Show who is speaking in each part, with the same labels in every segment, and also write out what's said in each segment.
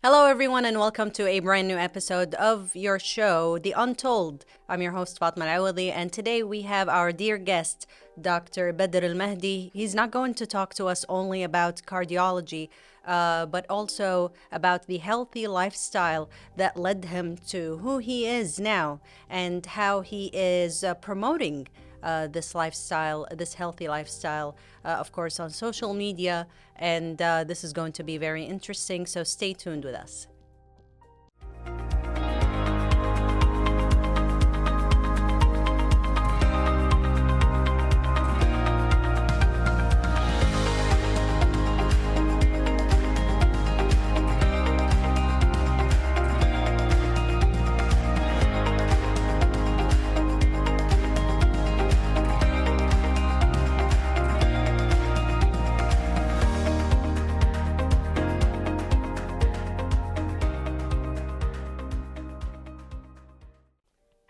Speaker 1: Hello, everyone, and welcome to a brand new episode of your show, The Untold. I'm your host, Fatma Al-Awadi, and today we have our dear guest, Dr. Badr Al-Mahdi. He's not going to talk to us only about cardiology, but also about the healthy lifestyle that led him to who he is now and how he is promoting this lifestyle, this healthy lifestyle, of course, on social media. And this is going to be very interesting. So stay tuned with us.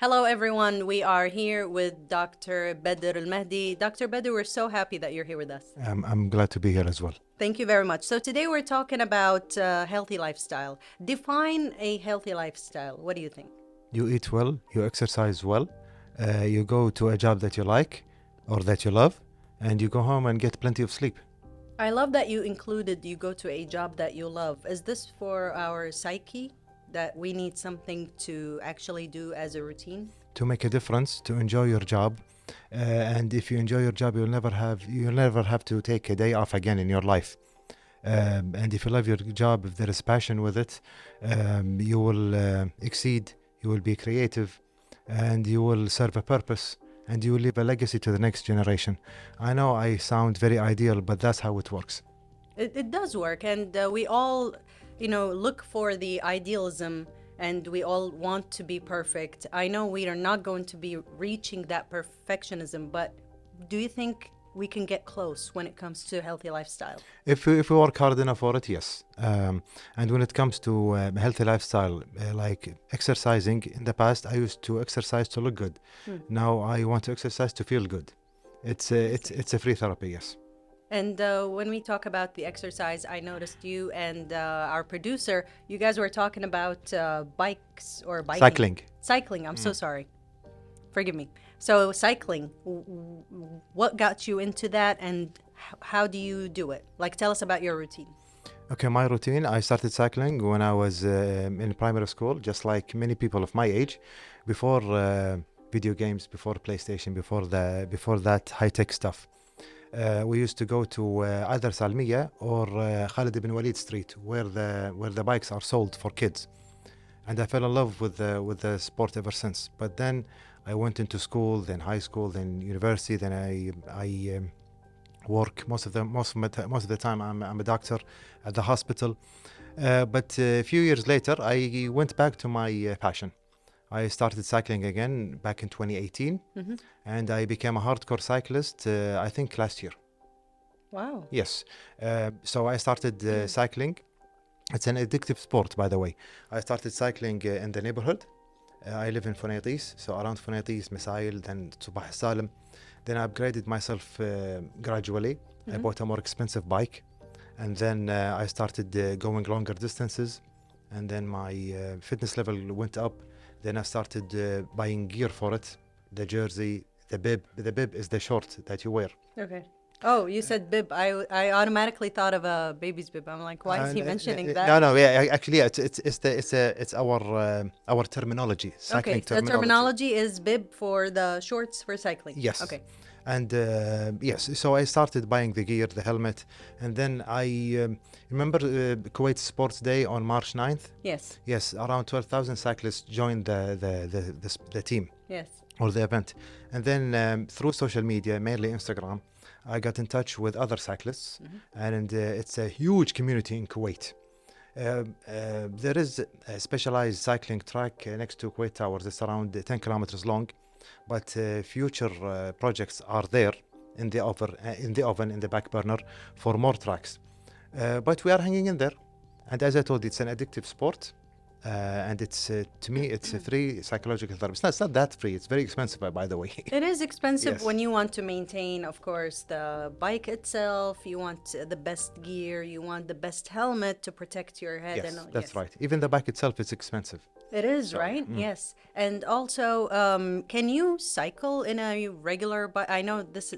Speaker 1: Hello, everyone. We are here with Dr. Badr Al-Mahdi. Dr. Badr, we're so happy that you're here with us.
Speaker 2: I'm glad to be here as well.
Speaker 1: Thank you very much. So today we're talking about healthy lifestyle. Define a healthy lifestyle. What do you think?
Speaker 2: You eat well, you exercise well, you go to a job that you like or that you love, and you go home and get plenty of sleep.
Speaker 1: I love that you included you go to a job that you love. Is this for our psyche, that we need something to actually do as a routine?
Speaker 2: To make a difference, to enjoy your job, and if you enjoy your job, you'll never have to take a day off again in your life. And if you love your job, if there is passion with it, you will exceed, you will be creative, and you will serve a purpose, and you will leave a legacy to the next generation. I know I sound very ideal, but that's how it works.
Speaker 1: It does work, and we all, look for the idealism, and we all want to be perfect. I know we are not going to be reaching that perfectionism, but do you think we can get close when it comes to healthy lifestyle?
Speaker 2: If we work hard enough for it, yes. And when it comes to healthy lifestyle, like exercising, in the past I used to exercise to look good. Now I want to exercise to feel good. It's a free therapy, yes.
Speaker 1: And when we talk about the exercise, I noticed you and our producer, you guys were talking about bikes or biking.
Speaker 2: Cycling.
Speaker 1: Cycling, I'm so sorry. Forgive me. So cycling, what got you into that, and how do you do it? Like, tell us about your routine.
Speaker 2: Okay, my routine, I started cycling when I was in primary school, just like many people of my age, before video games, before PlayStation, before that high-tech stuff. We used to go to either Salmiya or Khalid ibn Walid Street, where the bikes are sold for kids, and I fell in love with the sport ever since. But then I went into school, then high school, then university. Then I work most of the time. I'm a doctor at the hospital. But a few years later, I went back to my passion. I started cycling again back in 2018, and I became a hardcore cyclist, I think last year.
Speaker 1: Wow.
Speaker 2: Yes. So I started cycling. It's an addictive sport, by the way. I started cycling in the neighborhood. I live in Funaitis, so around Funaitis, Misail, then Subah Salim. Then I upgraded myself gradually. I bought a more expensive bike, and then I started going longer distances, and then my fitness level went up. Then I started buying gear for it, the jersey, the bib. The bib is the short that you wear.
Speaker 1: Okay. Oh, you said bib. I automatically thought of a baby's bib. I'm like, why is he mentioning that?
Speaker 2: No, yeah, actually, yeah, it's our terminology, cycling
Speaker 1: okay, the terminology is bib for the shorts for cycling.
Speaker 2: Yes.
Speaker 1: Okay.
Speaker 2: And yes, so I started buying the gear, the helmet, and then I remember Kuwait Sports Day on March 9th.
Speaker 1: Yes.
Speaker 2: Yes, around 12,000 cyclists joined the team.
Speaker 1: Yes.
Speaker 2: Or the event. And then through social media, mainly Instagram, I got in touch with other cyclists, and it's a huge community in Kuwait. There is a specialized cycling track next to Kuwait Towers. It's around 10 kilometers long, but future projects are there in the oven, in the back burner for more tracks. But we are hanging in there. And as I told you, it's an addictive sport. And it's to me, it's a free psychological therapy. It's not that free. It's very expensive, by the way.
Speaker 1: It is expensive
Speaker 2: Yes.
Speaker 1: when you want to maintain, of course, the bike itself. You want the best gear. You want the best helmet to protect your head.
Speaker 2: Yes,
Speaker 1: And all.
Speaker 2: that's
Speaker 1: Yes.
Speaker 2: right. Even the bike itself is expensive.
Speaker 1: It is,
Speaker 2: So,
Speaker 1: right? Yes. And also, can you cycle in a regular bike? I know this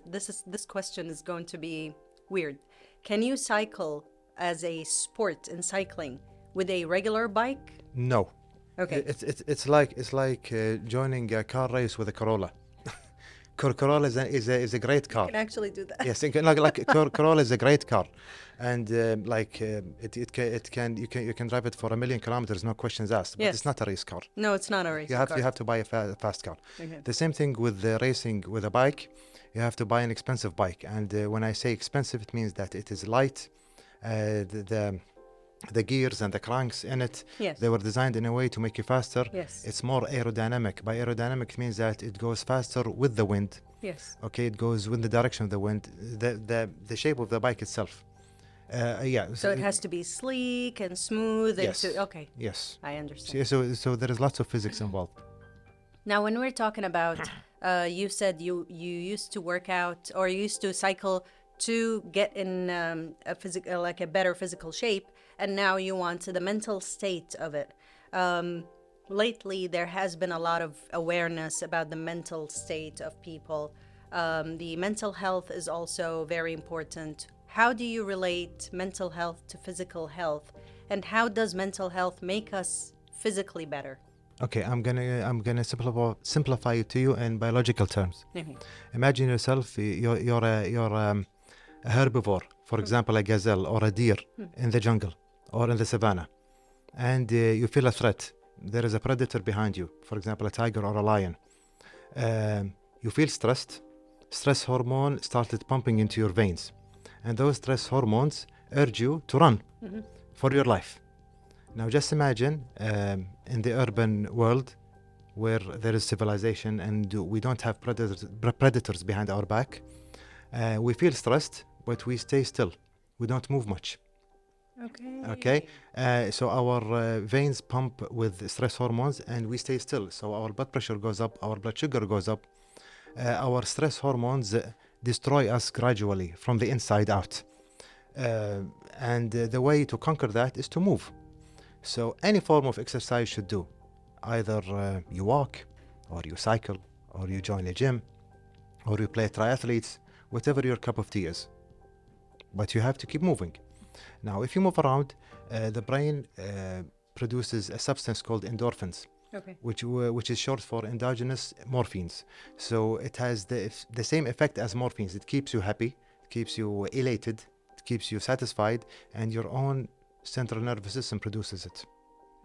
Speaker 1: question is going to be weird. Can you cycle as a sport in cycling with a regular bike?
Speaker 2: No.
Speaker 1: Okay.
Speaker 2: It's like joining a car race with a Corolla. Corolla is a great car.
Speaker 1: You can actually do that.
Speaker 2: Yes, Corolla is a great car, and you can drive it for 1,000,000 kilometers, no questions asked. But
Speaker 1: Yes.
Speaker 2: it's not a race car.
Speaker 1: No, it's not a race car.
Speaker 2: You have to buy a fast car.
Speaker 1: Okay.
Speaker 2: The same thing with the racing with a bike. You have to buy an expensive bike, and when I say expensive, it means that it is light. The gears and the cranks in it,
Speaker 1: Yes.
Speaker 2: they were designed in a way to make you faster.
Speaker 1: Yes.
Speaker 2: It's more aerodynamic. By aerodynamic, it means that it goes faster with the wind.
Speaker 1: Yes.
Speaker 2: Okay, it goes with the direction of the wind, the shape of the bike itself. Yeah.
Speaker 1: So it has to be sleek and smooth. And
Speaker 2: Yes.
Speaker 1: okay.
Speaker 2: Yes.
Speaker 1: I understand.
Speaker 2: So there is lots of physics involved.
Speaker 1: Now, when we're talking about, you said you used to work out or you used to cycle to get in like a better physical shape, and now you want the mental state of it. Lately, there has been a lot of awareness about the mental state of people. The mental health is also very important. How do you relate mental health to physical health, and how does mental health make us physically better?
Speaker 2: Okay, I'm gonna simplify it to you in biological terms.
Speaker 1: Mhm.
Speaker 2: Imagine yourself, you're a herbivore, for example, a gazelle or a deer in the jungle or in the savannah, and you feel a threat. There is a predator behind you, for example, a tiger or a lion. You feel stressed. Stress hormone started pumping into your veins, and those stress hormones urge you to run for your life. Now, just imagine in the urban world where there is civilization and we don't have predators behind our back. We feel stressed, but we stay still. We don't move much. Okay. So our veins pump with stress hormones and we stay still. So our blood pressure goes up, our blood sugar goes up. Our stress hormones destroy us gradually from the inside out. And the way to conquer that is to move. So any form of exercise should do. Either you walk, or you cycle, or you join a gym, or you play triathletes, whatever your cup of tea is. But you have to keep moving. Now, if you move around, the brain produces a substance called endorphins, which is short for endogenous morphines. So it has the same effect as morphines. It keeps you happy, it keeps you elated, it keeps you satisfied, and your own central nervous system produces it.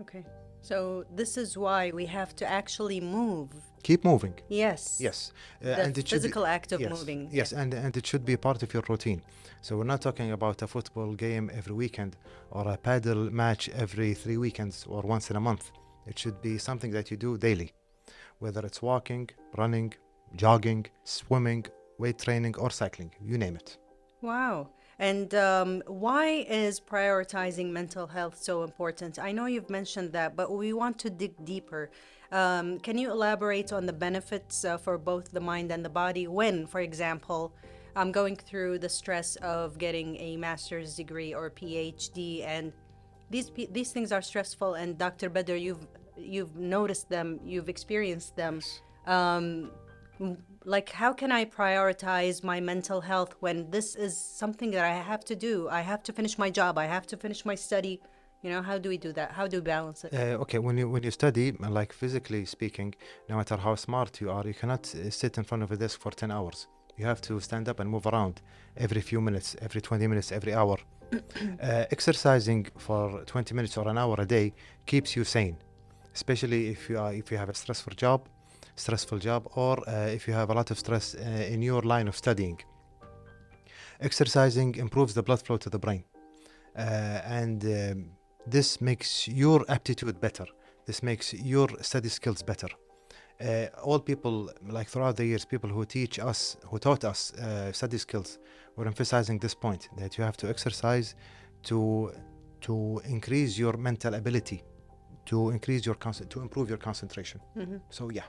Speaker 1: Okay. So this is why we have to actually move.
Speaker 2: Keep moving.
Speaker 1: Yes.
Speaker 2: Yes.
Speaker 1: The
Speaker 2: and it should
Speaker 1: physical act of
Speaker 2: yes,
Speaker 1: moving.
Speaker 2: Yes, and it should be part of your routine. So we're not talking about a football game every weekend or a paddle match every 3 weekends or once in a month. It should be something that you do daily, whether it's walking, running, jogging, swimming, weight training, or cycling, you name it.
Speaker 1: Wow. And why is prioritizing mental health so important? I know you've mentioned that, but we want to dig deeper. Can you elaborate on the benefits for both the mind and the body when, for example, I'm going through the stress of getting a master's degree or PhD, and these things are stressful, and Dr. Badr, you've noticed them, you've experienced them. Like, how can I prioritize my mental health when this is something that I have to do? I have to finish my job. I have to finish my study. You know, how do we do that? How do we balance it?
Speaker 2: Okay, when you study, like physically speaking, no matter how smart you are, you cannot sit in front of a desk for 10 hours. You have to stand up and move around every few minutes, every 20 minutes, every hour. Exercising for 20 minutes or an hour a day keeps you sane, especially if you have a stressful job, or if you have a lot of stress in your line of studying. Exercising improves the blood flow to the brain, and this makes your aptitude better. This makes your study skills better. All people, like throughout the years, people who taught us study skills were emphasizing this point, that you have to exercise to increase your mental ability, to increase your to improve your concentration. So yeah.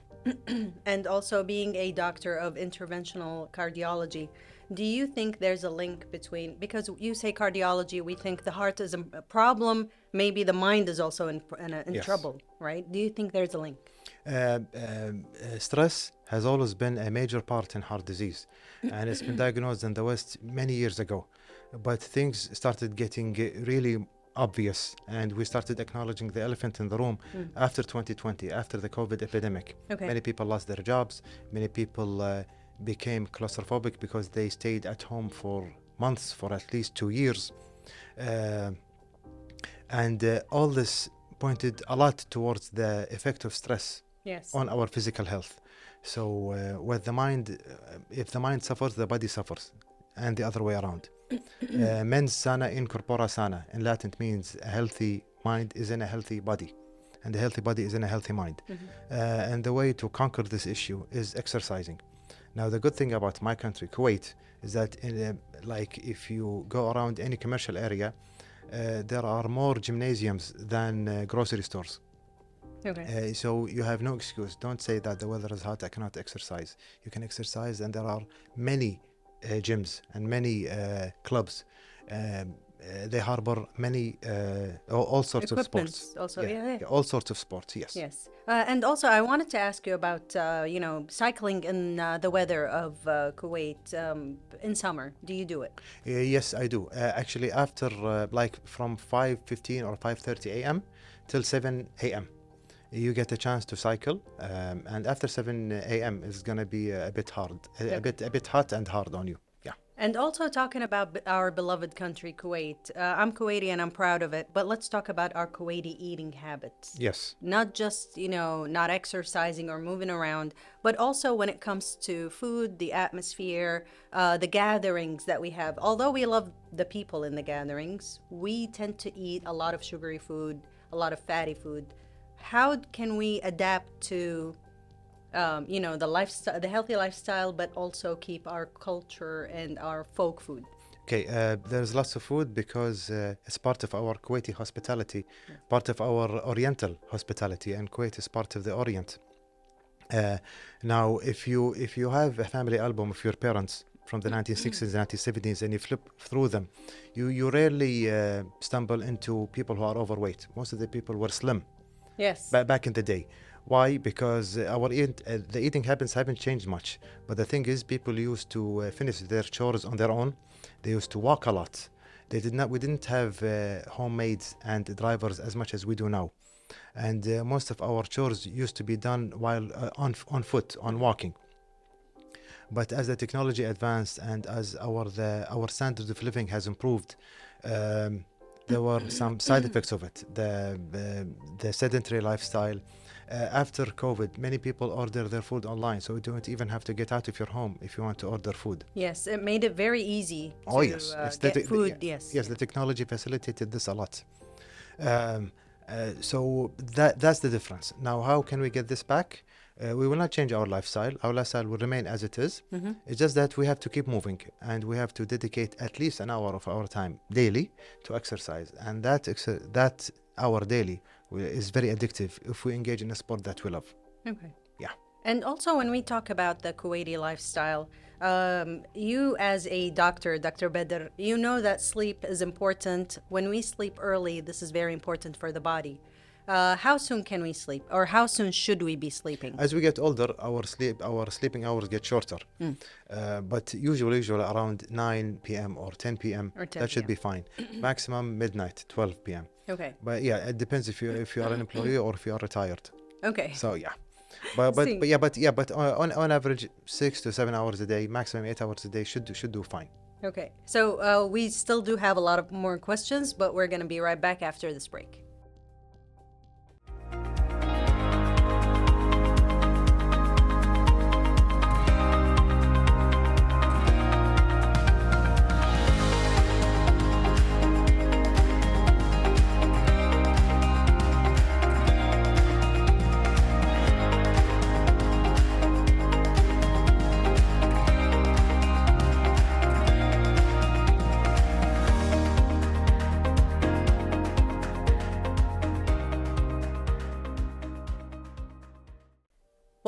Speaker 1: And also being a doctor of interventional cardiology, do you think there's a link between, because you say cardiology, we think the heart is a problem, maybe the mind is also in
Speaker 2: Yes.
Speaker 1: trouble, right? Do you think there's a link?
Speaker 2: Stress has always been a major part in heart disease, and it's been diagnosed in the West many years ago. But things started getting really obvious, and we started acknowledging the elephant in the room after 2020, after the COVID epidemic.
Speaker 1: Okay.
Speaker 2: Many people lost their jobs. Many people became claustrophobic because they stayed at home for months, for at least 2 years. And all this pointed a lot towards the effect of stress
Speaker 1: Yes.
Speaker 2: on our physical health. So with the mind, if the mind suffers, the body suffers, and the other way around. Mens sana in corpora sana. In Latin, it means a healthy mind is in a healthy body, and a healthy body is in a healthy mind. And the way to conquer this issue is exercising. Now, the good thing about my country, Kuwait, is that like if you go around any commercial area, there are more gymnasiums than grocery stores.
Speaker 1: Okay.
Speaker 2: So you have no excuse. Don't say that the weather is hot, I cannot exercise. You can exercise, and there are many gyms and many clubs. They harbor many all sorts of
Speaker 1: Equipments
Speaker 2: sports.
Speaker 1: also, yeah.
Speaker 2: All sorts of sports, yes.
Speaker 1: Yes. And also, I wanted to ask you about, cycling in the weather of Kuwait in summer. Do you do it?
Speaker 2: Yes, I do. Actually, after like from 5:15 or 5:30 a.m. till 7 a.m. you get a chance to cycle, and after 7 a.m. it's gonna be a bit hard, a bit hot and hard on you. Yeah.
Speaker 1: And also talking about our beloved country, Kuwait. I'm Kuwaiti and I'm proud of it, but let's talk about our Kuwaiti eating habits.
Speaker 2: Yes.
Speaker 1: Not just, not exercising or moving around, but also when it comes to food, the atmosphere, the gatherings that we have. Although we love the people in the gatherings, we tend to eat a lot of sugary food, a lot of fatty food. How can we adapt to the lifestyle, the healthy lifestyle, but also keep our culture and our folk food?
Speaker 2: Okay, there's lots of food because it's part of our Kuwaiti hospitality, part of our Oriental hospitality, and Kuwait is part of the Orient. Now, if you have a family album of your parents from the 1960s, 1970s, and you flip through them, you rarely stumble into people who are overweight. Most of the people were slim.
Speaker 1: Yes.
Speaker 2: Back in the day. Why? Because the eating habits haven't changed much. But the thing is, people used to finish their chores on their own. They used to walk a lot. We didn't have homemaids and drivers as much as we do now. And most of our chores used to be done while on foot, on walking. But as the technology advanced and as our standard of living has improved, there were some side effects of it. The sedentary lifestyle. After COVID, many people order their food online, so you don't even have to get out of your home if you want to order food.
Speaker 1: Yes, it made it very easy to get food. Yes.
Speaker 2: Yes, the technology facilitated this a lot. So that's the difference. Now, how can we get this back? We will not change our lifestyle. Our lifestyle will remain as it is. It's just that we have to keep moving, and we have to dedicate at least an hour of our time daily to exercise. And that hour daily is very addictive if we engage in a sport that we love.
Speaker 1: Okay.
Speaker 2: Yeah.
Speaker 1: And also, when we talk about the Kuwaiti lifestyle, you as a doctor, Dr. Badr, you know that sleep is important. When we sleep early, this is very important for the body. How soon can we sleep, or how soon should we be sleeping?
Speaker 2: As we get older, our sleeping hours get shorter. But usually around 9 p.m. or 10 p.m.
Speaker 1: Or 10
Speaker 2: that should
Speaker 1: p.m.
Speaker 2: be fine. Maximum midnight, 12 p.m.
Speaker 1: Okay.
Speaker 2: But yeah, it depends if you are an employee or if you are retired.
Speaker 1: Okay.
Speaker 2: So yeah. But on average 6 to 7 hours a day, maximum 8 hours a day should do fine.
Speaker 1: Okay. So we still do have a lot of more questions, but we're going to be right back after this break.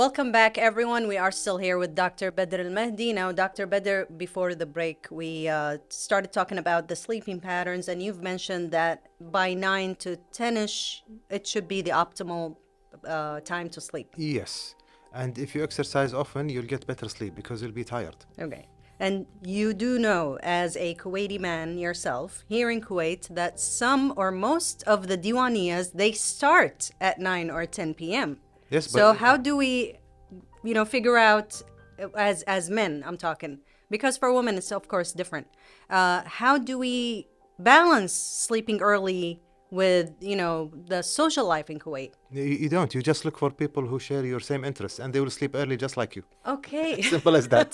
Speaker 1: Welcome back, everyone. We are still here with Dr. Badr AlMahdi. Now, Dr. Badr, before the break, we started talking about the sleeping patterns, and you've mentioned that by 9 to 10-ish, it should be the optimal time to sleep.
Speaker 2: Yes. And if you exercise often, you'll get better sleep because you'll be tired.
Speaker 1: Okay. And you do know, as a Kuwaiti man yourself, here in Kuwait, that some or most of the diwaniyas, they start at 9 or 10 p.m.
Speaker 2: Yes,
Speaker 1: So
Speaker 2: but
Speaker 1: how do we, figure out, as men, I'm talking, because for women it's of course different. How do we balance sleeping early with, the social life in Kuwait?
Speaker 2: you don't. You just look for people who share your same interests, and they will sleep early just like you.
Speaker 1: Okay.
Speaker 2: Simple as that.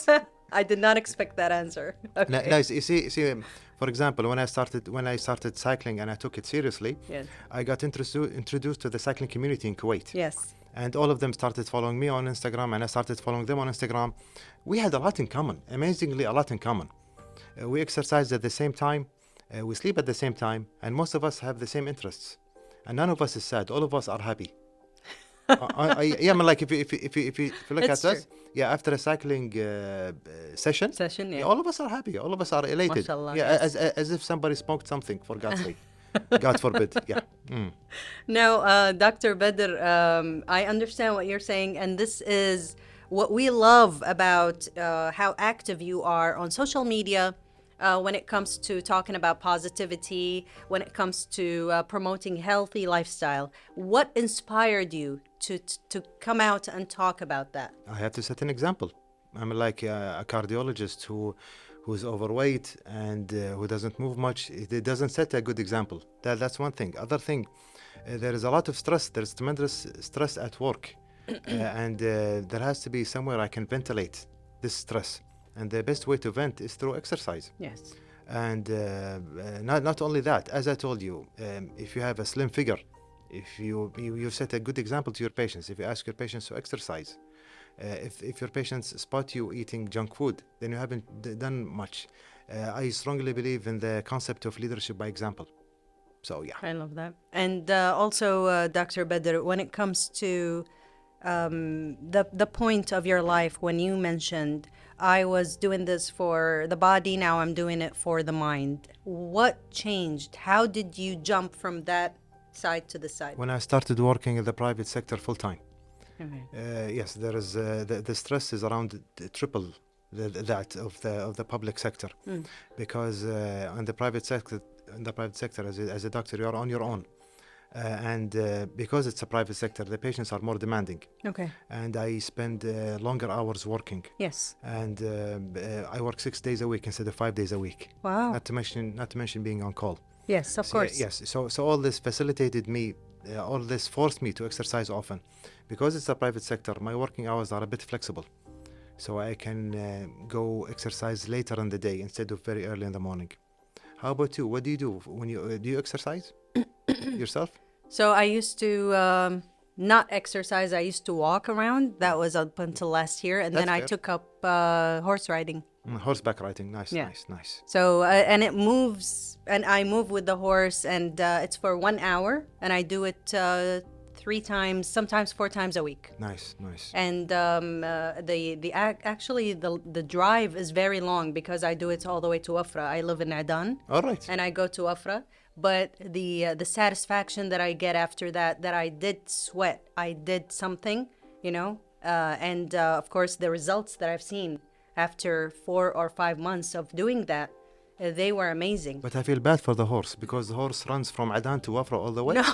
Speaker 1: I did not expect that answer. Okay.
Speaker 2: Nice. You see, for example, when I started cycling and I took it seriously,
Speaker 1: Yes.
Speaker 2: I got introduced to the cycling community in Kuwait.
Speaker 1: Yes.
Speaker 2: And all of them started following me on Instagram, and I started following them on Instagram. We had a lot in common, amazingly a lot in common. We exercise at the same time, we sleep at the same time, and most of us have the same interests. And none of us is sad, all of us are happy. Yeah, I mean, like if you look
Speaker 1: That's
Speaker 2: at us, yeah, after a cycling session,
Speaker 1: Yeah.
Speaker 2: all of us are happy, all of us are elated.
Speaker 1: Mashallah,
Speaker 2: Yeah,
Speaker 1: yes.
Speaker 2: as if somebody smoked something, for God's sake. God forbid, yeah.
Speaker 1: Now, Dr. Badr, I understand what you're saying, and this is what we love about how active you are on social media when it comes to talking about positivity, when it comes to promoting healthy lifestyle. What inspired you to come out and talk about that?
Speaker 2: I have to set an example. I'm like a cardiologist who's overweight and who doesn't move much. It doesn't set a good example. That's one thing. Other thing, there is a lot of stress. There's tremendous stress at work, and there has to be somewhere I can ventilate this stress. And the best way to vent is through exercise.
Speaker 1: Yes.
Speaker 2: And not only that, as I told you, if you have a slim figure, if you set a good example to your patients, if you ask your patients to exercise, if your patients spot you eating junk food, then you haven't done much. I strongly believe in the concept of leadership by example. So yeah.
Speaker 1: I love that. And also, Dr. Badr, when it comes to the point of your life when you mentioned, I was doing this for the body, now I'm doing it for the mind. What changed? How did you jump from that side to the side?
Speaker 2: When I started working in the private sector full time,
Speaker 1: Okay.
Speaker 2: yes, there is the stress is around triple that of the public sector, because in the private sector, as a doctor, you are on your own, and because it's a private sector, the patients are more demanding.
Speaker 1: Okay.
Speaker 2: And I spend longer hours working.
Speaker 1: Yes.
Speaker 2: And I work 6 days a week instead of 5 days a week.
Speaker 1: Wow.
Speaker 2: Not to mention being on call.
Speaker 1: Yes, of course.
Speaker 2: Yes. So all this facilitated me. All this forced me to exercise often, because it's a private sector. My working hours are a bit flexible, so I can go exercise later in the day instead of very early in the morning. How about you? What do you do when you do you exercise yourself?
Speaker 1: So I used to not exercise. I used to walk around. That was up until last year. And then
Speaker 2: That's
Speaker 1: I
Speaker 2: fair.
Speaker 1: took up horse riding.
Speaker 2: Horseback riding, nice,
Speaker 1: Yeah.
Speaker 2: nice.
Speaker 1: So, and it moves, and I move with the horse, and it's for 1 hour, and I do it 3 times, sometimes 4 times a week.
Speaker 2: Nice.
Speaker 1: And actually the drive is very long because I do it all the way to Wafra. I live in Adan.
Speaker 2: All right.
Speaker 1: And I go to Wafra. But the satisfaction that I get after that I did sweat, I did something, and of course the results that I've seen after 4 or 5 months of doing that, they were amazing.
Speaker 2: But I feel bad for the horse, because the horse runs from Adan to Wafra all the way.
Speaker 1: No.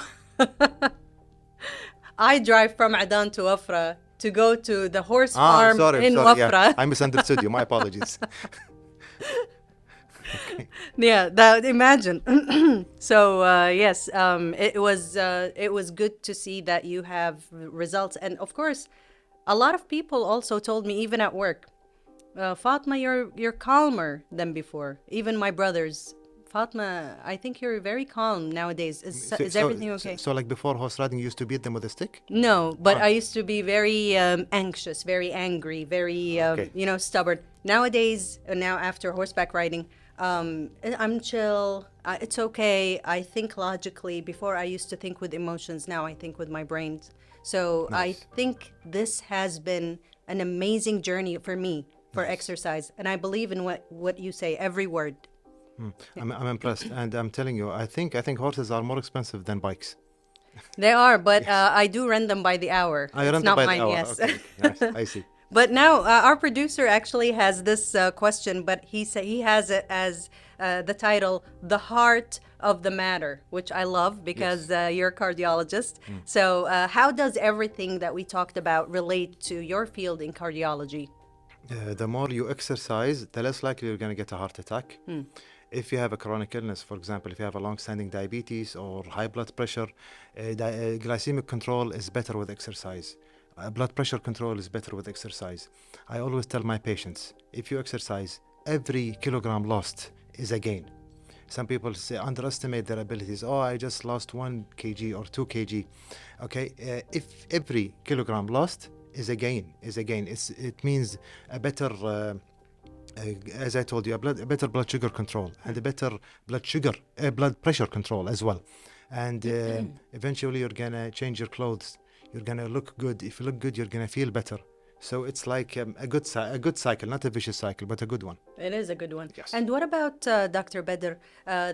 Speaker 1: I drive from Adan to Wafra to go to the horse farm in Wafra.
Speaker 2: Yeah, I misunderstood you. My apologies.
Speaker 1: Yeah, imagine. So yes, it was good to see that you have results, and of course, a lot of people also told me, even at work, Fatma, you're calmer than before. Even my brothers, Fatma, I think you're very calm nowadays. Is everything okay?
Speaker 2: So like before horse riding, you used to beat them with a stick?
Speaker 1: No, but I used to be very anxious, very angry, very stubborn. Nowadays, now after horseback riding, I'm chill. it's okay. I think logically. Before I used to think with emotions. Now I think with my brains. So I
Speaker 2: Nice.
Speaker 1: think this has been an amazing journey for me for
Speaker 2: Nice.
Speaker 1: exercise. And I believe in what you say, every word.
Speaker 2: I'm impressed, and I'm telling you, I think horses are more expensive than bikes.
Speaker 1: They are, but
Speaker 2: Yes.
Speaker 1: I do rent them by the hour.
Speaker 2: I
Speaker 1: It's
Speaker 2: run them
Speaker 1: not
Speaker 2: by the
Speaker 1: mine,
Speaker 2: hour.
Speaker 1: yes.
Speaker 2: Okay, okay, nice. I see.
Speaker 1: But now our producer actually has this question, but he has it as the title, "The Heart of the Matter," which I love because
Speaker 2: Yes.
Speaker 1: you're a cardiologist. So how does everything that we talked about relate to your field in cardiology?
Speaker 2: The more you exercise, the less likely you're going to get a heart attack. If you have a chronic illness, for example, if you have a long-standing diabetes or high blood pressure, glycemic control is better with exercise. Blood pressure control is better with exercise. I always tell my patients, if you exercise, every kilogram lost is a gain. Some people underestimate their abilities. Oh, I just lost 1 kg or 2 kg. Okay, if every kilogram lost is a gain, it means a better as I told you, a better blood sugar control and a better blood pressure control as well. And eventually, you're gonna change your clothes. You're gonna look good. If you look good, you're gonna feel better. So it's like a good cycle, not a vicious cycle, but a good one.
Speaker 1: It is a good one.
Speaker 2: Yes.
Speaker 1: And what about Dr. Bedr,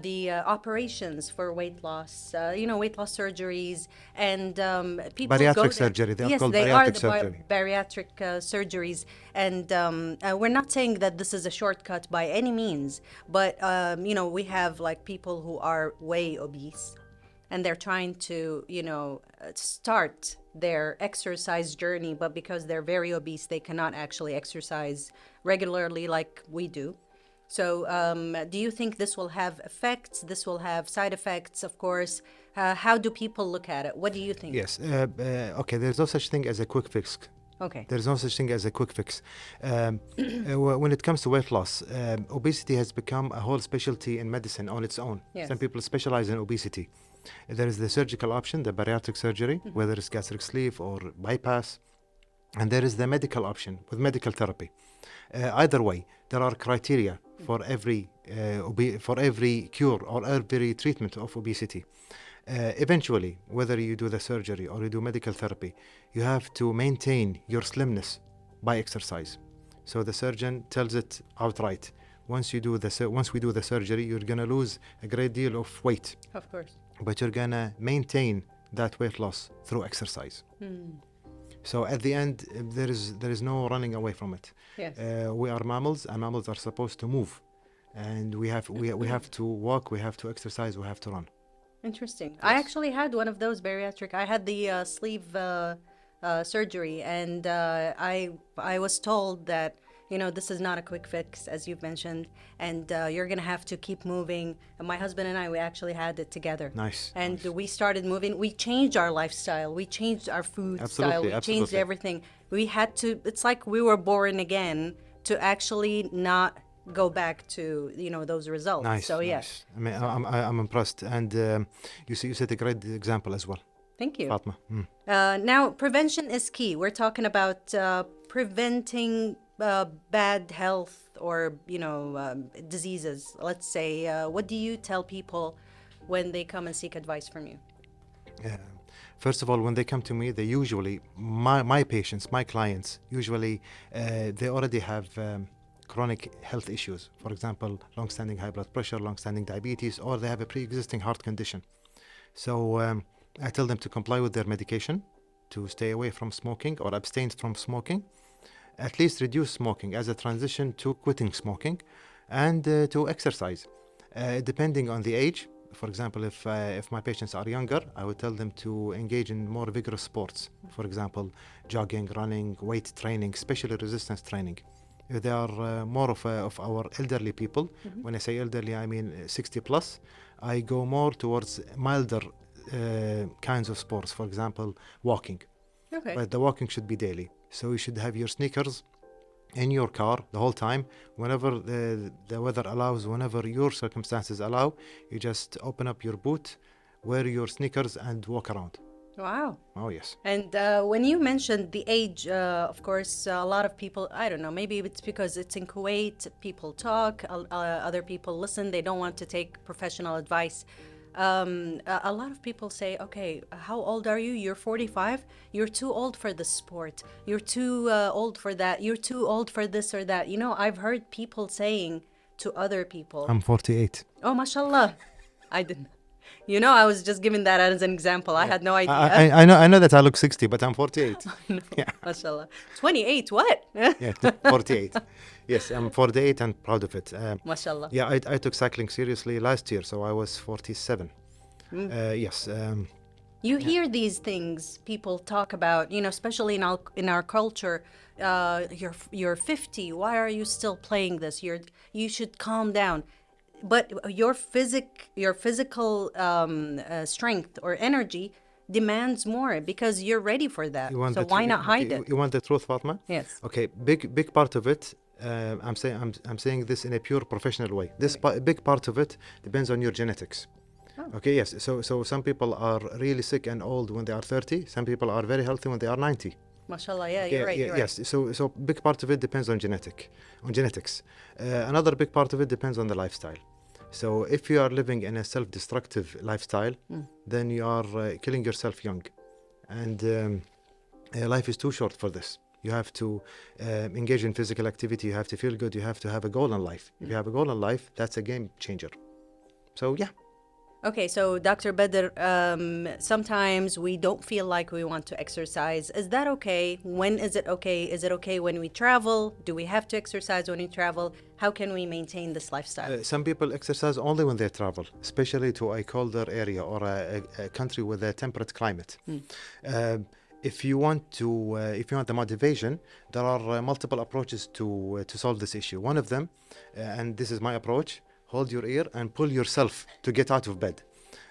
Speaker 1: the operations for weight loss? Weight loss surgeries, and people go
Speaker 2: Bariatric
Speaker 1: there.
Speaker 2: surgery. They are
Speaker 1: Yes,
Speaker 2: called
Speaker 1: they are
Speaker 2: bariatric
Speaker 1: the
Speaker 2: surgery.
Speaker 1: bariatric surgeries, and we're not saying that this is a shortcut by any means, but we have like people who are way obese, and they're trying to start their exercise journey, but because they're very obese, they cannot actually exercise regularly like we do. So do you think this will have effects? This will have side effects, of course. How do people look at it? What do you think?
Speaker 2: Yes. Okay. There's no such thing as a quick fix.
Speaker 1: Okay.
Speaker 2: There's no such thing as a quick fix. When it comes to weight loss, obesity has become a whole specialty in medicine on its own.
Speaker 1: Yes.
Speaker 2: Some people specialize in obesity. There is the surgical option, the bariatric surgery, whether it's gastric sleeve or bypass. And there is the medical option with medical therapy. Either way, there are criteria for every cure or every treatment of obesity. Eventually, whether you do the surgery or you do medical therapy, you have to maintain your slimness by exercise. So the surgeon tells it outright. Once we do the surgery, you're gonna lose a great deal of weight,
Speaker 1: Of course.
Speaker 2: but you're gonna maintain that weight loss through exercise. So at the end, there is no running away from it.
Speaker 1: Yes.
Speaker 2: We are mammals, and mammals are supposed to move, and we have to walk, we have to exercise, we have to run.
Speaker 1: Interesting. I actually had one of those bariatric. I had the sleeve surgery, and I was told that this is not a quick fix, as you've mentioned, and you're gonna have to keep moving. And my husband and I, we actually had it together.
Speaker 2: Nice.
Speaker 1: And
Speaker 2: nice.
Speaker 1: we started moving. We changed our lifestyle. We changed our food style. We changed
Speaker 2: Absolutely.
Speaker 1: everything. We had to. It's like we were born again to actually not go back to those results.
Speaker 2: Nice.
Speaker 1: So
Speaker 2: nice.
Speaker 1: yes.
Speaker 2: I mean, I'm impressed, and you set a great example as well,
Speaker 1: Thank you.
Speaker 2: Fatma.
Speaker 1: Now, prevention is key. We're talking about preventing bad health or diseases. Let's say, what do you tell people when they come and seek advice from you?
Speaker 2: First of all, when they come to me, they usually my patients, my clients, usually they already have chronic health issues. For example, long-standing high blood pressure, long-standing diabetes, or they have a pre-existing heart condition. So I tell them to comply with their medication, to stay away from smoking or abstain from smoking, at least reduce smoking as a transition to quitting smoking, and to exercise. Depending on the age, for example, if my patients are younger, I would tell them to engage in more vigorous sports. For example, jogging, running, weight training, especially resistance training. If they are more of our elderly people, when I say elderly, I mean 60 plus, I go more towards milder kinds of sports. For example, walking.
Speaker 1: Okay.
Speaker 2: But the walking should be daily. So you should have your sneakers in your car the whole time. Whenever the weather allows, whenever your circumstances allow, you just open up your boot, wear your sneakers, and walk around.
Speaker 1: Wow.
Speaker 2: Oh, yes.
Speaker 1: And when you mentioned the age, of course, a lot of people, I don't know, maybe it's because it's in Kuwait, people talk, other people listen, they don't want to take professional advice. A lot of people say, okay, how old are you? You're 45? You're too old for this sport. You're too old for that. You're too old for this or that. You know, I've heard people saying to other people,
Speaker 2: I'm 48.
Speaker 1: oh, mashallah. I didn't. You know, I was just giving that as an example. I had no idea.
Speaker 2: I know that I look 60, but I'm 48.
Speaker 1: No,
Speaker 2: Yeah.
Speaker 1: mashallah. 28, what?
Speaker 2: Yeah, 48. Yes, I'm 48 and proud of it.
Speaker 1: Mashallah.
Speaker 2: Yeah, I took cycling seriously last year, so I was 47. Yes.
Speaker 1: You hear these things people talk about, you know, especially in our culture. You're 50. Why are you still playing this? You should calm down. But your physical strength or energy demands more because you're ready for that. So why not hide it?
Speaker 2: You want the truth, Fatma?
Speaker 1: Yes.
Speaker 2: Okay, big part of it. I'm saying this in a pure professional way. This big part of it depends on your genetics.
Speaker 1: Oh.
Speaker 2: Okay, yes. So some people are really sick and old when they are 30. Some people are very healthy when they are 90.
Speaker 1: Mashallah, yeah,
Speaker 2: Okay,
Speaker 1: you're right. You're right.
Speaker 2: yes. So big part of it depends on genetics. Another big part of it depends on the lifestyle. So if you are living in a self-destructive lifestyle, then you are killing yourself young, and life is too short for this. You have to engage in physical activity. You have to feel good. You have to have a goal in life. If you have a goal in life, that's a game changer. So yeah.
Speaker 1: Okay, so Dr. Badr, sometimes we don't feel like we want to exercise. Is that okay? When is it okay? Is it okay when we travel? Do we have to exercise when we travel? How can we maintain this lifestyle?
Speaker 2: Some people exercise only when they travel, especially to a colder area or a country with a temperate climate. If you want the motivation, there are multiple approaches to solve this issue. One of them, and this is my approach, hold your ear and pull yourself to get out of bed.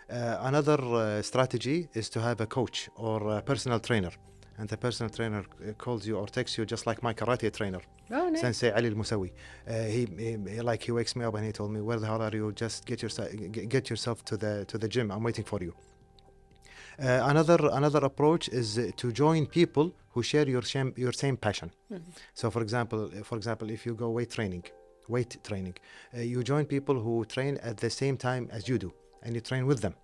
Speaker 2: Another strategy is to have a coach or a personal trainer. And the personal trainer calls you or texts you just like my karate trainer, Sensei Ali Al-Musawi. He wakes me up and he told me, where the hell are you? Just get yourself to the gym. I'm waiting for you. Another approach is to join people who share your same passion. So for example, if you go weight training, you join people who train at the same time as you do, and you train with them.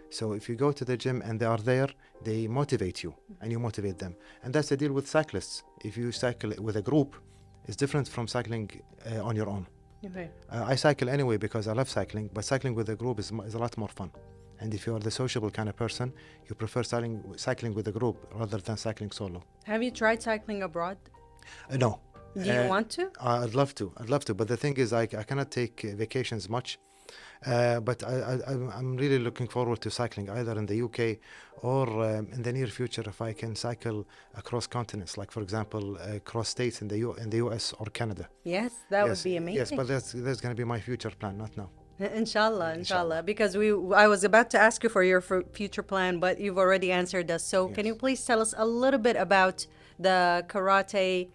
Speaker 2: So if you go to the gym and they are there, they motivate you and you motivate them. And that's the deal with cyclists. If you cycle with a group, it's different from cycling on your own.
Speaker 1: Okay.
Speaker 2: I cycle anyway because I love cycling, but cycling with a group is a lot more fun. And if you are the sociable kind of person, you prefer cycling with a group rather than cycling solo.
Speaker 1: Have you tried cycling abroad?
Speaker 2: No.
Speaker 1: Do you want to?
Speaker 2: I'd love to. But the thing is, I cannot take vacations much. But I'm really looking forward to cycling either in the UK or in the near future if I can cycle across continents, like for example, across states in the US or Canada.
Speaker 1: Yes, that would be amazing.
Speaker 2: Yes, but that's going to be my future plan, not now.
Speaker 1: Inshallah. Because I was about to ask you for your future plan, but you've already answered us. So can you please tell us a little bit about the karate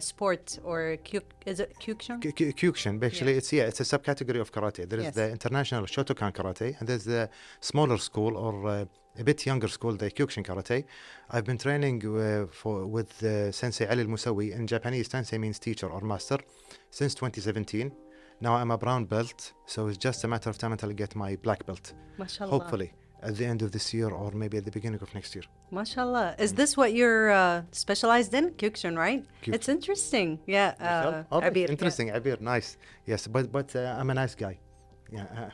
Speaker 1: sport, or is it Kyokushin?
Speaker 2: Kyokushin, actually, it's a subcategory of karate. There is the international Shotokan karate, and there's the smaller school or a bit younger school, the Kyokushin karate. I've been training with Sensei Ali Al-Musawi. In Japanese, Sensei means teacher or master, since 2017. Now I'm a brown belt, so it's just a matter of time until I get my black belt.
Speaker 1: Mashallah.
Speaker 2: Hopefully at the end of this year or maybe at the beginning of next year.
Speaker 1: Mashallah. Is this what you're specialized in? Kyokushin, right?
Speaker 2: Kyokushin.
Speaker 1: It's interesting. Yeah.
Speaker 2: Abir. Interesting. Yeah. Abir, nice. Yes, but I'm a nice guy. Yeah.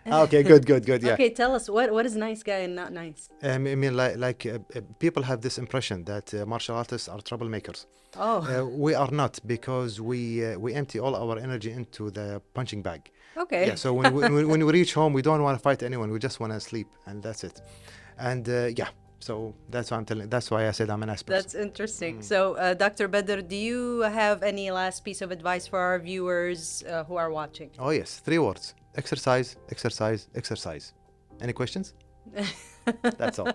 Speaker 2: Okay, good. Yeah.
Speaker 1: Okay, tell us what is nice guy and not nice.
Speaker 2: I mean, people have this impression that martial artists are troublemakers.
Speaker 1: Oh.
Speaker 2: We are not, because we empty all our energy into the punching bag.
Speaker 1: Okay.
Speaker 2: Yeah. So when we reach home, we don't want to fight anyone. We just want to sleep, and that's it. And yeah. So that's why That's why I said I'm an nice person.
Speaker 1: That's interesting. So, Dr. Badr, do you have any last piece of advice for our viewers who are watching?
Speaker 2: Oh yes, 3 words: exercise, exercise, exercise. Any questions? That's all.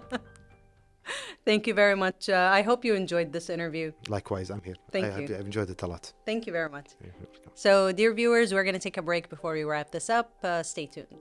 Speaker 1: Thank you very much. I hope you enjoyed this interview.
Speaker 2: Likewise, I'm here.
Speaker 1: Thank you.
Speaker 2: I've enjoyed it a lot.
Speaker 1: Thank you very much. So, dear viewers, we're going to take a break before we wrap this up. Stay tuned.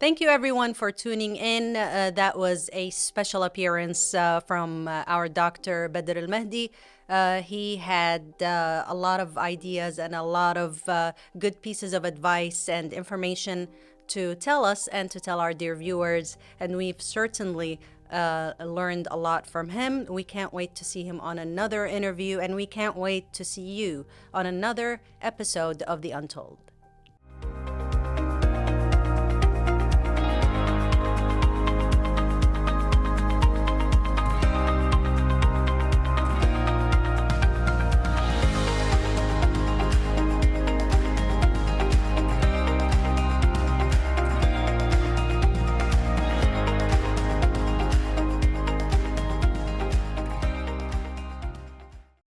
Speaker 1: Thank you, everyone, for tuning in. That was a special appearance from our Dr. Badr AlMahdi. He had a lot of ideas and a lot of good pieces of advice and information to tell us and to tell our dear viewers. And we've certainly learned a lot from him. We can't wait to see him on another interview, and we can't wait to see you on another episode of The Untold.